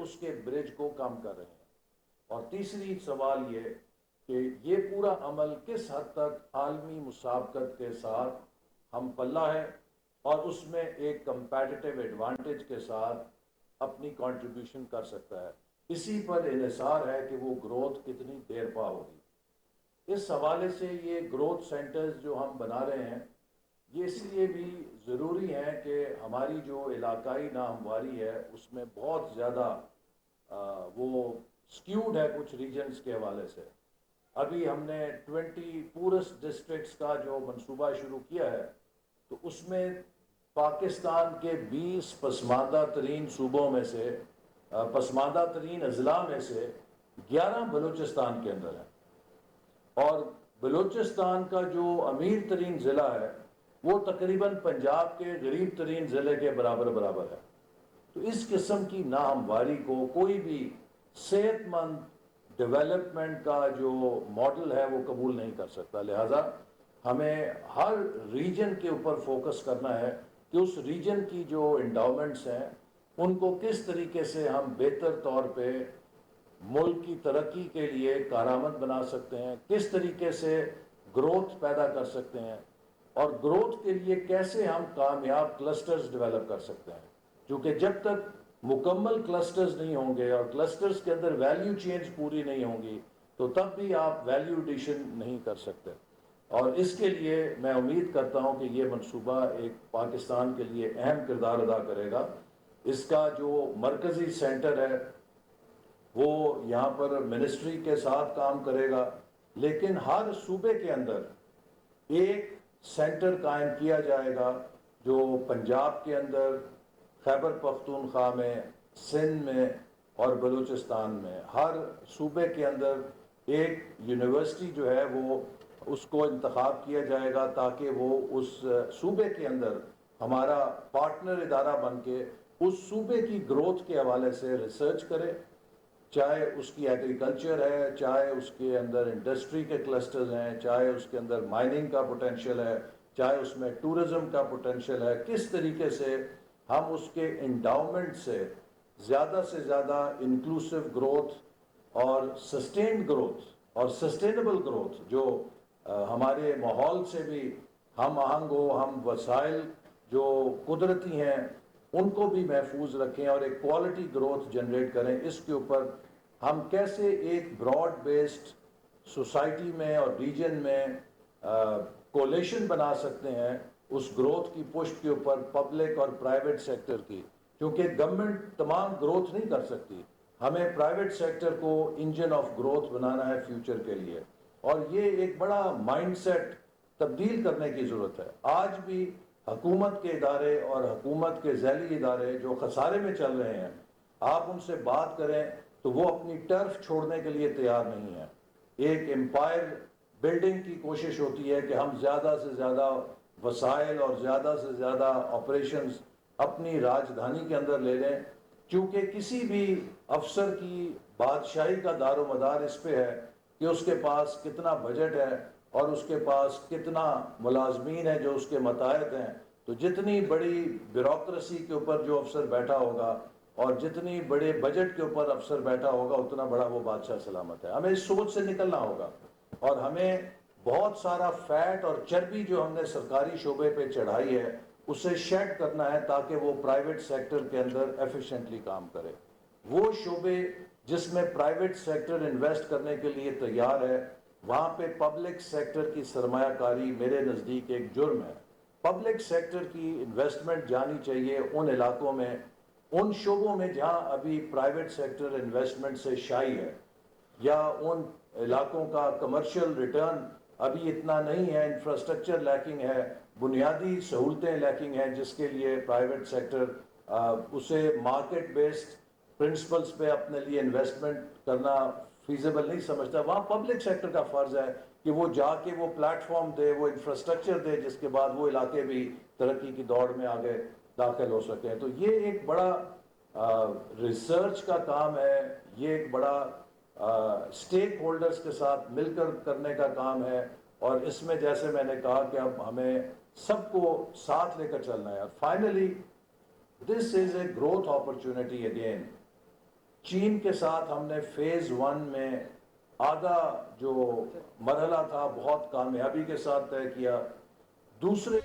اس کے برج کو کم کر رہے ہیں. اور تیسری سوال یہ کہ یہ پورا عمل کس حد تک عالمی مسابقت کے ساتھ ہم پلہ ہے اور اس میں ایک کمپیٹیٹیو ایڈوانٹیج کے ساتھ اپنی کنٹریبیوشن کر سکتا ہے. اسی پر انحصار ہے کہ وہ گروتھ کتنی دیر پا ہوگی. اس حوالے سے یہ گروتھ سینٹرز جو ہم بنا رہے ہیں یہ اس لیے بھی ضروری ہے کہ ہماری جو علاقائی ناہمواری ہے اس میں بہت زیادہ وہ سکیوڈ ہے کچھ ریجنز کے حوالے سے. ابھی ہم نے 20 پورسٹ ڈسٹرکٹس کا جو منصوبہ شروع کیا ہے تو اس میں پاکستان کے 20 پسماندہ ترین صوبوں میں سے پسماندہ ترین اضلاع میں سے 11 بلوچستان کے اندر ہیں. اور بلوچستان کا جو امیر ترین ضلع ہے وہ تقریباً پنجاب کے غریب ترین ضلع کے برابر ہے. تو اس قسم کی ناہمواری کو کوئی بھی صحت مند ڈیولپمنٹ کا جو ماڈل ہے وہ قبول نہیں کر سکتا. لہٰذا ہمیں ہر ریجن کے اوپر فوکس کرنا ہے کہ اس ریجن کی جو انڈاؤمنٹس ہیں ان کو کس طریقے سے ہم بہتر طور پہ ملک کی ترقی کے لیے کارآمد بنا سکتے ہیں, کس طریقے سے گروتھ پیدا کر سکتے ہیں اور گروتھ کے لیے کیسے ہم کامیاب کلسٹرز ڈیولپ کر سکتے ہیں. کیونکہ جب تک مکمل کلسٹرز نہیں ہوں گے اور کلسٹرز کے اندر ویلیو چینج پوری نہیں ہوں گی تو تب بھی آپ ویلیو ایڈیشن نہیں کر سکتے. اور اس کے لیے میں امید کرتا ہوں کہ یہ منصوبہ ایک پاکستان کے لیے اہم کردار ادا کرے گا. اس کا جو مرکزی سینٹر ہے وہ یہاں پر منسٹری کے ساتھ کام کرے گا, لیکن ہر صوبے کے اندر ایک سینٹر قائم کیا جائے گا جو پنجاب کے اندر, خیبر پختونخوا میں, سندھ میں اور بلوچستان میں ہر صوبے کے اندر ایک یونیورسٹی جو ہے وہ اس کو انتخاب کیا جائے گا تاکہ وہ اس صوبے کے اندر ہمارا پارٹنر ادارہ بن کے اس صوبے کی گروتھ کے حوالے سے ریسرچ کرے, چاہے اس کی ایگریکلچر ہے, چاہے اس کے اندر انڈسٹری کے کلسٹرز ہیں, چاہے اس کے اندر مائننگ کا پوٹینشیل ہے, چاہے اس میں ٹورزم کا پوٹینشیل ہے. کس طریقے سے ہم اس کے انڈاؤمنٹ سے زیادہ انکلوسیو گروتھ اور سسٹینڈ گروتھ اور سسٹینیبل گروتھ جو ہمارے ماحول سے بھی ہم آہنگ ہو, ہم وسائل جو قدرتی ہیں ان کو بھی محفوظ رکھیں اور ایک کوالٹی گروتھ جنریٹ کریں. اس کے اوپر ہم کیسے ایک براڈ بیسڈ سوسائٹی میں اور ریجن میں کولیشن بنا سکتے ہیں اس گروتھ کی پشت کے اوپر پبلک اور پرائیویٹ سیکٹر کی, کیونکہ گورنمنٹ تمام گروتھ نہیں کر سکتی. ہمیں پرائیویٹ سیکٹر کو انجن آف گروتھ بنانا ہے فیوچر کے لیے, اور یہ ایک بڑا مائنڈ سیٹ تبدیل کرنے کی ضرورت ہے. آج بھی حکومت کے ادارے اور حکومت کے ذیلی ادارے جو خسارے میں چل رہے ہیں, آپ ان سے بات کریں تو وہ اپنی ٹرف چھوڑنے کے لیے تیار نہیں ہیں. ایک امپائر بلڈنگ کی کوشش ہوتی ہے کہ ہم زیادہ سے زیادہ وسائل اور زیادہ سے زیادہ آپریشنز اپنی راجدھانی کے اندر لے لیں, کیونکہ کسی بھی افسر کی بادشاہی کا دار و مدار اس پہ ہے کہ اس کے پاس کتنا بجٹ ہے اور اس کے پاس کتنا ملازمین ہیں جو اس کے متحد ہیں. تو جتنی بڑی بیوروکریسی کے اوپر جو افسر بیٹھا ہوگا اور جتنی بڑے بجٹ کے اوپر افسر بیٹھا ہوگا اتنا بڑا وہ بادشاہ سلامت ہے. ہمیں اس سوچ سے نکلنا ہوگا اور ہمیں بہت سارا فیٹ اور چربی جو ہم نے سرکاری شعبے پہ چڑھائی ہے اسے شیڈ کرنا ہے تاکہ وہ پرائیویٹ سیکٹر کے اندر ایفیشینٹلی کام کرے. وہ شعبے جس میں پرائیویٹ سیکٹر انویسٹ کرنے کے لیے تیار ہے وہاں پہ پبلک سیکٹر کی سرمایہ کاری میرے نزدیک ایک جرم ہے. پبلک سیکٹر کی انویسٹمنٹ جانی چاہیے ان علاقوں میں, ان شعبوں میں جہاں ابھی پرائیویٹ سیکٹر انویسٹمنٹ سے شائع ہے, یا ان علاقوں کا کمرشل ریٹرن ابھی اتنا نہیں ہے, انفراسٹرکچر لیکنگ ہے, بنیادی سہولتیں لیکنگ ہیں جس کے لیے پرائیویٹ سیکٹر اسے مارکیٹ بیسڈ پرنسپلز پہ اپنے لیے انویسٹمنٹ کرنا فیزیبل نہیں سمجھتا. وہاں پبلک سیکٹر کا فرض ہے کہ وہ جا کے وہ پلیٹ فارم دے, وہ انفراسٹرکچر دے جس کے بعد وہ علاقے بھی ترقی کی دوڑ میں آگے داخل ہو سکیں. تو یہ ایک بڑا ریسرچ کا کام ہے, یہ ایک بڑا اسٹیک ہولڈرز کے ساتھ مل کر کرنے کا کام ہے, اور اس میں جیسے میں نے کہا کہ اب ہمیں سب کو ساتھ لے کر چلنا ہے. اور finally this is a growth opportunity again. چین کے ساتھ ہم نے فیز 1 میں آدھا جو مرحلہ تھا بہت کامیابی کے ساتھ طے کیا. دوسرے